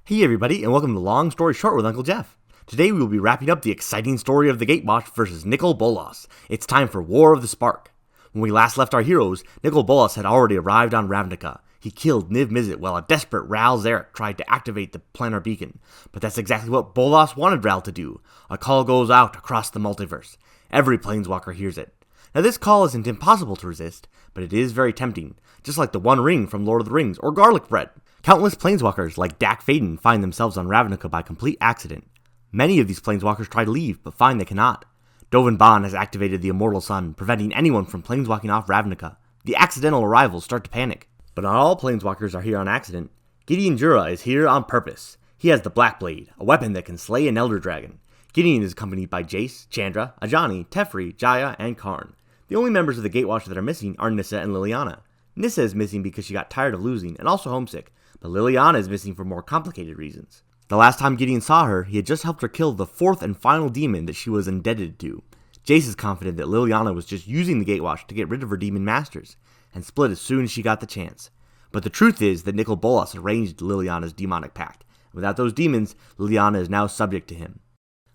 Hey everybody, and welcome to Long Story Short with Uncle Jeff. Today we will be wrapping up the exciting story of the Gatewatch versus Nicol Bolas. It's time for War of the Spark. When we last left our heroes, Nicol Bolas had already arrived on Ravnica. He killed Niv Mizzet while a desperate Ral Zarek tried to activate the planar beacon. But that's exactly what Bolas wanted Ral to do. A call goes out across the multiverse. Every planeswalker hears it. Now this call isn't impossible to resist, but it is very tempting, just like the One Ring from Lord of the Rings or garlic bread. Countless planeswalkers like Dak Faden find themselves on Ravnica by complete accident. Many of these planeswalkers try to leave, but find they cannot. Dovin Baan has activated the Immortal Sun, preventing anyone from planeswalking off Ravnica. The accidental arrivals start to panic. But not all planeswalkers are here on accident. Gideon Jura is here on purpose. He has the Black Blade, a weapon that can slay an Elder Dragon. Gideon is accompanied by Jace, Chandra, Ajani, Teferi, Jaya, and Karn. The only members of the Gatewatch that are missing are Nissa and Liliana. Nissa is missing because she got tired of losing and also homesick, but Liliana is missing for more complicated reasons. The last time Gideon saw her, he had just helped her kill the fourth and final demon that she was indebted to. Jace is confident that Liliana was just using the Gatewatch to get rid of her demon masters, and split as soon as she got the chance. But the truth is that Nicol Bolas arranged Liliana's demonic pact. Without those demons, Liliana is now subject to him.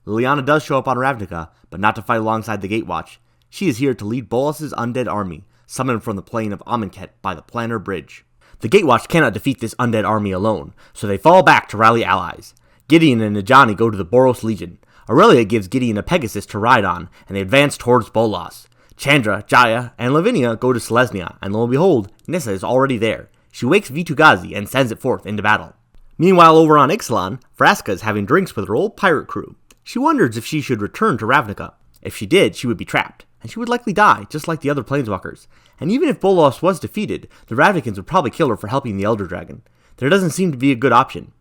Liliana does show up on Ravnica, but not to fight alongside the Gatewatch. She is here to lead Bolas' undead army, summoned from the plane of Amonkhet by the Planar Bridge. The Gatewatch cannot defeat this undead army alone, so they fall back to rally allies. Gideon and Ajani go to the Boros Legion. Aurelia gives Gideon a Pegasus to ride on, and they advance towards Bolas. Chandra, Jaya, and Lavinia go to Selesnya, and lo and behold, Nissa is already there. She wakes Vitu-Ghazi and sends it forth into battle. Meanwhile, over on Ixalan, Vraska is having drinks with her old pirate crew. She wonders if she should return to Ravnica. If she did, she would be trapped, and she would likely die, just like the other planeswalkers. And even if Bolas was defeated, the Ravnicans would probably kill her for helping the Elder Dragon. There doesn't seem to be a good option.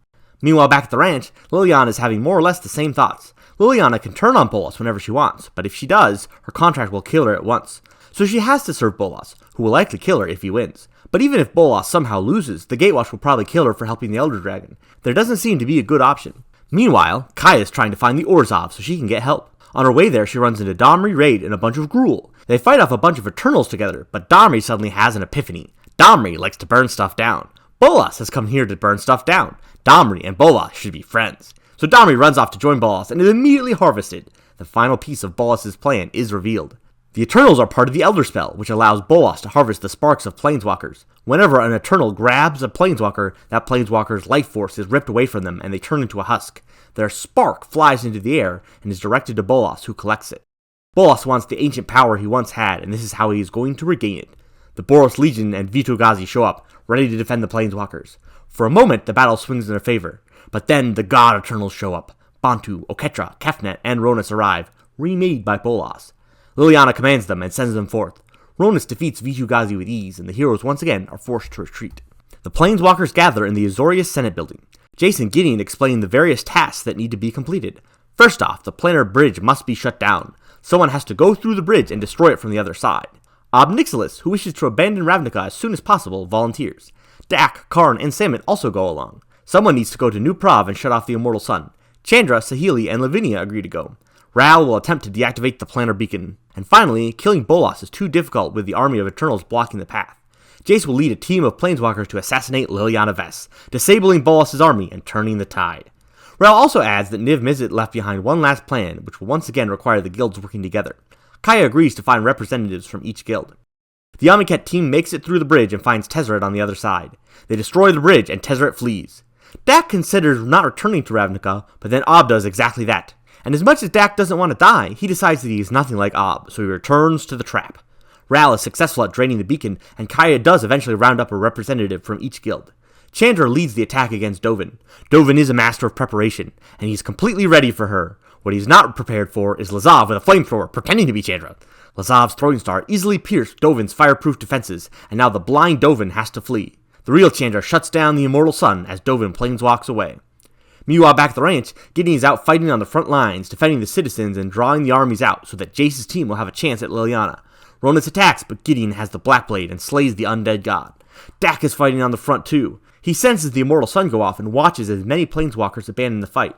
Meanwhile, back at the ranch, Liliana is having more or less the same thoughts. Liliana can turn on Bolas whenever she wants, but if she does, her contract will kill her at once. So she has to serve Bolas, who will likely kill her if he wins. But even if Bolas somehow loses, the Gatewatch will probably kill her for helping the Elder Dragon. There doesn't seem to be a good option. Meanwhile, Kaya is trying to find the Orzhov so she can get help. On her way there, she runs into Domri, Raid, and a bunch of Gruul. They fight off a bunch of Eternals together, but Domri suddenly has an epiphany. Domri likes to burn stuff down. Bolas has come here to burn stuff down. Domri and Bolas should be friends. So Domri runs off to join Bolas and is immediately harvested. The final piece of Bolas' plan is revealed. The Eternals are part of the Elder Spell, which allows Bolas to harvest the sparks of Planeswalkers. Whenever an Eternal grabs a Planeswalker, that Planeswalker's life force is ripped away from them and they turn into a husk. Their spark flies into the air and is directed to Bolas, who collects it. Bolas wants the ancient power he once had, and this is how he is going to regain it. The Boros Legion and Vitu-Ghazi show up, ready to defend the Planeswalkers. For a moment, the battle swings in their favor, but then the God Eternals show up. Bantu, Oketra, Kefnet, and Ronus arrive, remade by Bolas. Liliana commands them and sends them forth. Ronus defeats Vitu-Ghazi with ease, and the heroes once again are forced to retreat. The Planeswalkers gather in the Azorius Senate building. Jace and Gideon explain the various tasks that need to be completed. First off, the planar bridge must be shut down. Someone has to go through the bridge and destroy it from the other side. Ob-Nixilis, who wishes to abandon Ravnica as soon as possible, volunteers. Dak, Karn, and Samit also go along. Someone needs to go to New Prav and shut off the Immortal Sun. Chandra, Saheeli, and Lavinia agree to go. Ral will attempt to deactivate the planar beacon. And finally, killing Bolas is too difficult with the army of Eternals blocking the path. Jace will lead a team of Planeswalkers to assassinate Liliana Vess, disabling Bolas' army and turning the tide. Ral also adds that Niv Mizzet left behind one last plan, which will once again require the guilds working together. Kaya agrees to find representatives from each guild. The Amonkhet team makes it through the bridge and finds Tezzeret on the other side. They destroy the bridge and Tezzeret flees. Dak considers not returning to Ravnica, but then Ob does exactly that. And as much as Dak doesn't want to die, he decides that he is nothing like Ob, so he returns to the trap. Ral is successful at draining the beacon, and Kaya does eventually round up a representative from each guild. Chandra leads the attack against Dovin. Dovin is a master of preparation, and he's completely ready for her. What he's not prepared for is Lazav with a flamethrower, pretending to be Chandra. Lazav's throwing star easily pierced Dovin's fireproof defenses, and now the blind Dovin has to flee. The real Chandra shuts down the Immortal Sun as Dovin planeswalks away. Meanwhile, back at the ranch, Gideon is out fighting on the front lines, defending the citizens and drawing the armies out so that Jace's team will have a chance at Liliana. Ronus attacks, but Gideon has the Black Blade and slays the undead god. Dak is fighting on the front too. He senses the Immortal Sun go off and watches as many planeswalkers abandon the fight.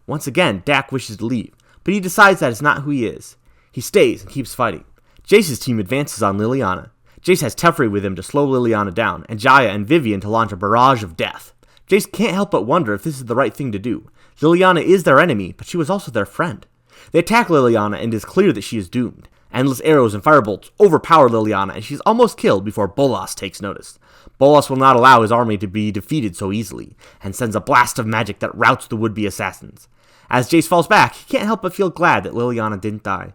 Once again, Dak wishes to leave, but he decides that it's not who he is. He stays and keeps fighting. Jace's team advances on Liliana. Jace has Teferi with him to slow Liliana down, and Jaya and Vivian to launch a barrage of death. Jace can't help but wonder if this is the right thing to do. Liliana is their enemy, but she was also their friend. They attack Liliana, and it is clear that she is doomed. Endless arrows and firebolts overpower Liliana, and she's almost killed before Bolas takes notice. Bolas will not allow his army to be defeated so easily, and sends a blast of magic that routs the would-be assassins. As Jace falls back, he can't help but feel glad that Liliana didn't die.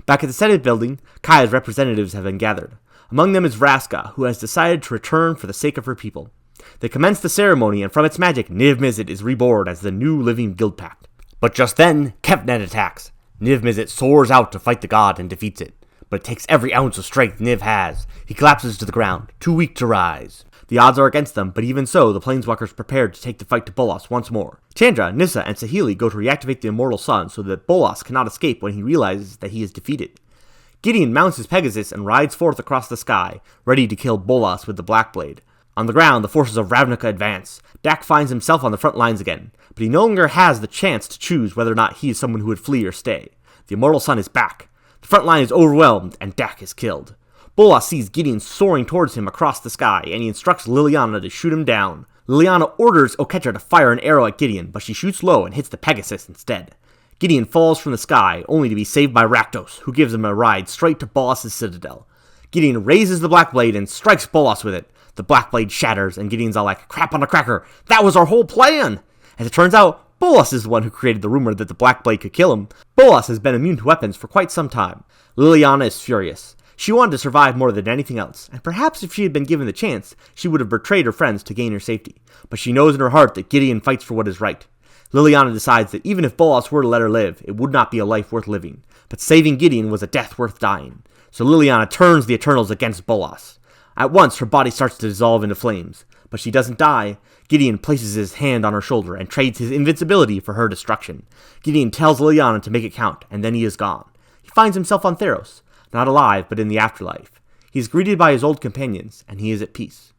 Back at the Senate building, Kaya's representatives have been gathered. Among them is Vraska, who has decided to return for the sake of her people. They commence the ceremony, and from its magic, Niv-Mizzet is reborn as the new living guild pact. But just then, Kefnet attacks. Niv-Mizzet soars out to fight the god and defeats it. But it takes every ounce of strength Niv has. He collapses to the ground, too weak to rise. The odds are against them, but even so, the Planeswalkers prepared to take the fight to Bolas once more. Chandra, Nissa, and Saheeli go to reactivate the Immortal Sun so that Bolas cannot escape when he realizes that he is defeated. Gideon mounts his Pegasus and rides forth across the sky, ready to kill Bolas with the Blackblade. On the ground, the forces of Ravnica advance. Dak finds himself on the front lines again, but he no longer has the chance to choose whether or not he is someone who would flee or stay. The Immortal Sun is back. The front line is overwhelmed, and Dak is killed. Bolas sees Gideon soaring towards him across the sky, and he instructs Liliana to shoot him down. Liliana orders Oketra to fire an arrow at Gideon, but she shoots low and hits the Pegasus instead. Gideon falls from the sky, only to be saved by Rakdos, who gives him a ride straight to Bolas' citadel. Gideon raises the Blackblade and strikes Bolas with it. The Blackblade shatters, and Gideon's all like, "Crap on a cracker, that was our whole plan!" As it turns out, Bolas is the one who created the rumor that the Blackblade could kill him. Bolas has been immune to weapons for quite some time. Liliana is furious. She wanted to survive more than anything else, and perhaps if she had been given the chance, she would have betrayed her friends to gain her safety. But she knows in her heart that Gideon fights for what is right. Liliana decides that even if Bolas were to let her live, it would not be a life worth living. But saving Gideon was a death worth dying. So Liliana turns the Eternals against Bolas. At once, her body starts to dissolve into flames, but she doesn't die. Gideon places his hand on her shoulder and trades his invincibility for her destruction. Gideon tells Liliana to make it count, and then he is gone. He finds himself on Theros, not alive, but in the afterlife. He is greeted by his old companions, and he is at peace.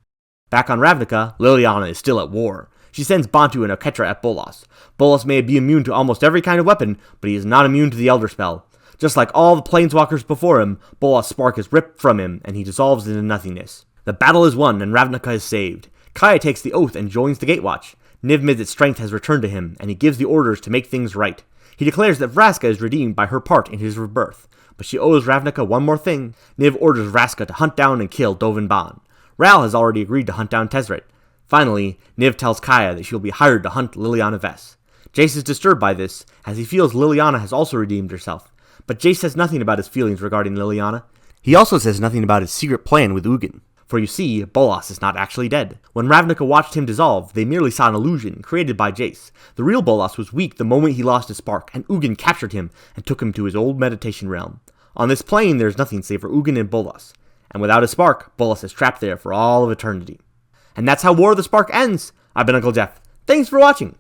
Back on Ravnica, Liliana is still at war. She sends Bantu and Oketra at Bolas. Bolas may be immune to almost every kind of weapon, but he is not immune to the Elder Spell. Just like all the Planeswalkers before him, Bolas' spark is ripped from him, and he dissolves into nothingness. The battle is won, and Ravnica is saved. Kaya takes the oath and joins the Gatewatch. Niv-Mizzet's strength has returned to him, and he gives the orders to make things right. He declares that Vraska is redeemed by her part in his rebirth, but she owes Ravnica one more thing. Niv orders Vraska to hunt down and kill Dovin Baan. Ral has already agreed to hunt down Tezzeret. Finally, Niv tells Kaya that she will be hired to hunt Liliana Vess. Jace is disturbed by this, as he feels Liliana has also redeemed herself. But Jace says nothing about his feelings regarding Liliana. He also says nothing about his secret plan with Ugin. For you see, Bolas is not actually dead. When Ravnica watched him dissolve, they merely saw an illusion created by Jace. The real Bolas was weak the moment he lost his spark, and Ugin captured him and took him to his old meditation realm. On this plane, there is nothing save for Ugin and Bolas. And without his spark, Bolas is trapped there for all of eternity. And that's how War of the Spark ends. I've been Uncle Jeff. Thanks for watching.